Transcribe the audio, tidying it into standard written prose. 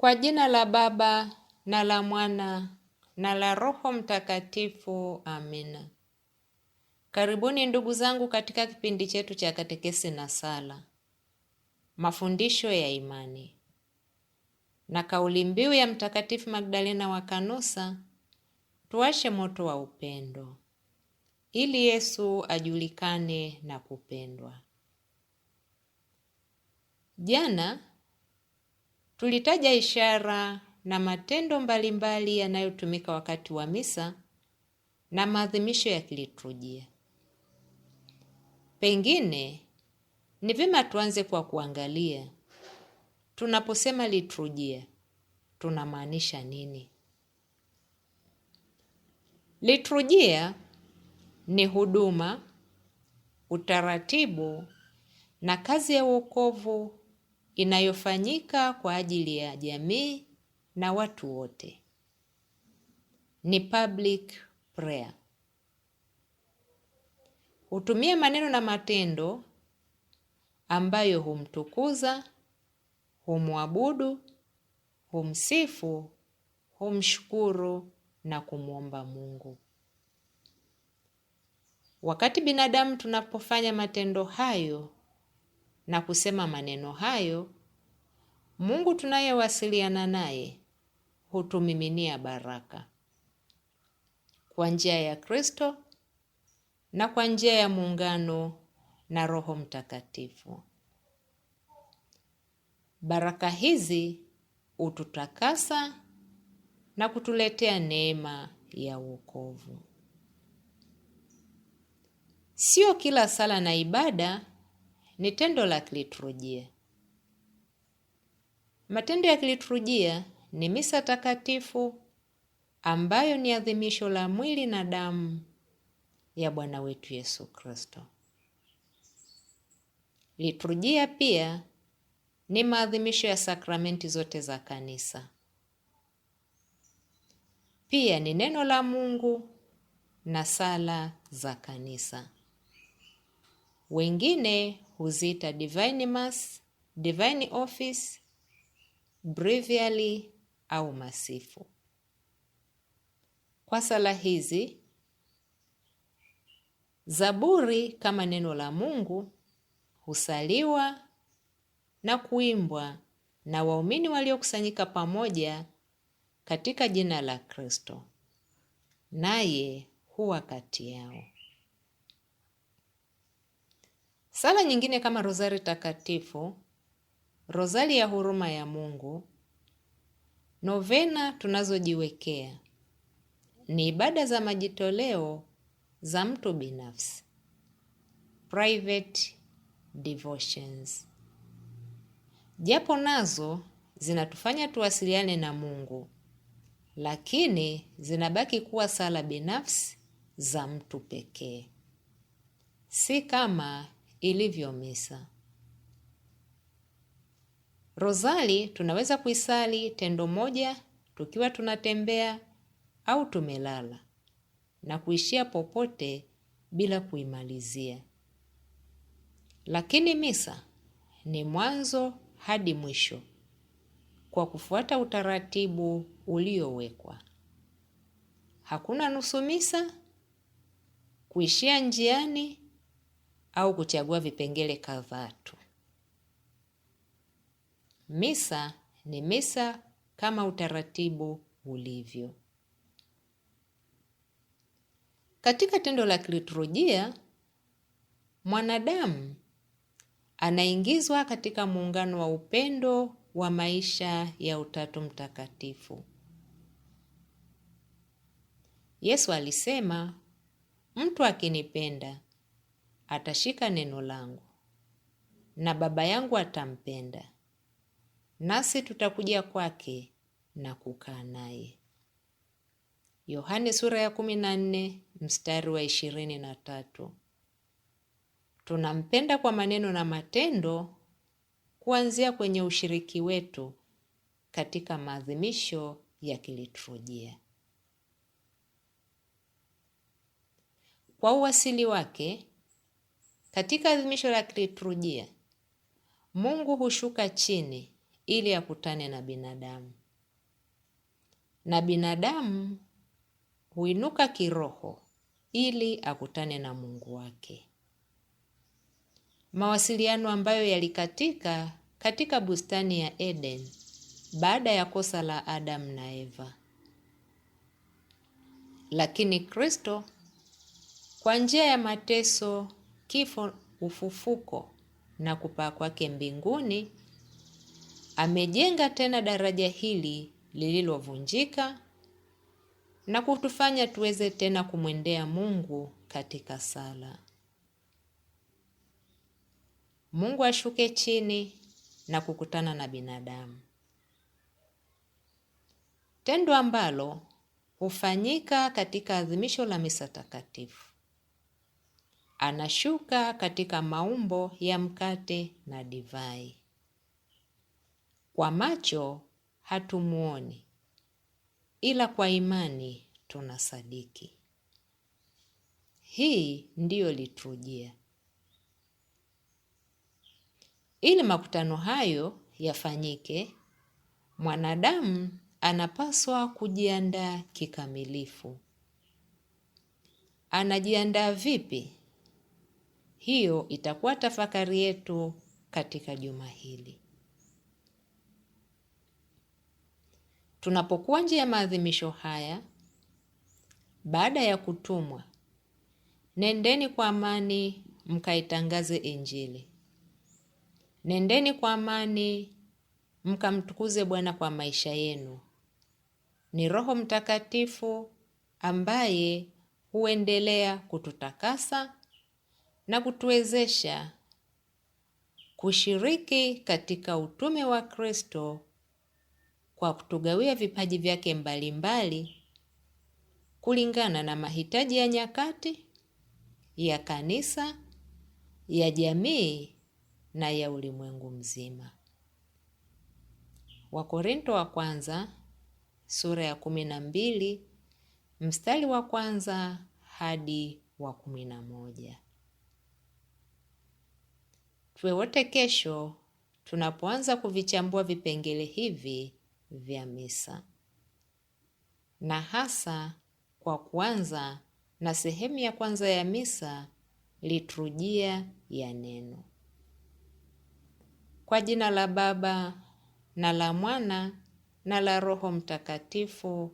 Kwa jina la Baba na la Mwana na la Roho Mtakatifu. Amina. Karibuni ndugu zangu katika kipindi chetu cha katekesi na sala, mafundisho ya imani, na kauli mbiu ya Mtakatifu Magdalena wa Kanosa, tuwashe moto wa upendo ili Yesu ajulikane na kupendwa. Jana tulitaja ishara na matendo mbalimbali yanayotumika wakati wa misa na maadhimisho ya kiliturujia. Pengine ni vyema tuanze kwa kuangalia tunaposema liturujia tunamaanisha nini? Liturujia ni huduma, utaratibu na kazi ya wokovu inayofanyika kwa ajili ya jamii na watu wote. Ni public prayer. Hutumia maneno na matendo ambayo humtukuza, humwabudu, humsifu, humshukuru na kumwomba Mungu. Wakati binadamu tunapofanya matendo hayo na kusema maneno hayo, Mungu tunayewasiliana naye hutumiminia baraka kwa njia ya Kristo na kwa njia ya muungano na Roho Mtakatifu. Baraka hizi hututakasa na kutuletea neema ya wokovu. Sio kila sala na ibada ni tendo la kiliturujia. Matendo ya kiliturujia ni misa takatifu ambayo ni adhimisho la mwili na damu ya Bwana wetu Yesu Kristo. Liturujia pia ni maadhimisho ya sakramenti zote za kanisa. Pia ni neno la Mungu na sala za kanisa. Wengine huziita Divine Mass, Divine Office, Breviary au masifu. Kwa sala hizi, Zaburi kama neno la Mungu husaliwa na kuimbwa na waumini waliokusanyika pamoja katika jina la Kristo, naye huwa kati yao. Sala nyingine kama Rozari Takatifu, Rozari ya Huruma ya Mungu, novena tunazojiwekea ni ibada za majitoleo za mtu binafsi, private devotions. Japo nazo zinatufanya tuwasiliane na Mungu, lakini zinabaki kuwa sala binafsi za mtu pekee, si kama ilivyo misa. Rozari tunaweza kuisali tendo moja tukiwa tunatembea au tumelala na kuishia popote bila kuimalizia. Lakini misa ni mwanzo hadi mwisho kwa kufuata utaratibu uliowekwa. Hakuna nusu misa, kuishia njiani au kuchagua vipengele kadhaa tu. Misa ni misa kama utaratibu ulivyo. Katika tendo la kiliturujia, mwanadamu anaingizwa katika muungano wa upendo wa maisha ya Utatu Mtakatifu. Yesu alisema, mtu akinipenda atashika neno langu, na Baba yangu atampenda, nasi tutakuja kwake na kukaa naye. Yohane sura ya 14 mstari wa 23. Tunampenda kwa maneno na matendo, kuanzia kwenye ushiriki wetu katika maadhimisho ya kiliturujia. Kwa uwasili wake, katika adhimisho la kiliturujia, Mungu hushuka chini ili akutane na binadamu, na binadamu huinuka kiroho ili akutane na Mungu wake. Mawasiliano ambayo yalikatika katika bustani ya Eden baada ya kosa la Adam na Eva. Lakini Kristo kwa njia ya mateso, kifo, ufufuko na kupaa kwake mbinguni amejenga tena daraja hili lililovunjika na kutufanya tuweze tena kumwendea Mungu katika sala. Mungu ashuke chini na kukutana na binadamu, tendo ambalo hufanyika katika adhimisho la misa takatifu. Anashuka katika maumbo ya mkate na divai. Kwa macho hatumuoni, ila kwa imani tunasadiki. Hii ndiyo liturujia. Ili makutano hayo yafanyike, mwanadamu anapaswa kujiandaa kikamilifu. Anajiandaa vipi? Hiyo itakuwa tafakari yetu katika juma hili. Tunapokuwa nje ya maadhimisho haya, baada ya kutumwa, nendeni kwa amani mkaitangaze Injili. Nendeni kwa amani mkamtukuze Bwana kwa maisha yenu. Ni Roho Mtakatifu ambaye huendelea kututakasa na kutuwezesha kushiriki katika utume wa Kristo kwa kutugawia vipaji vyake mbalimbali kulingana na mahitaji ya nyakati, ya kanisa, ya jamii na ya ulimwengu mzima. Wakorintho wa kwanza sura ya 12 mstari wa 1 hadi wa 11. Tuwe wote kesho tunapoanza kuvichambua vipengele hivi vya misa, na hasa kwa kuanza na sehemu ya kwanza ya misa, liturujia ya neno. Kwa jina la Baba na la Mwana na la Roho Mtakatifu.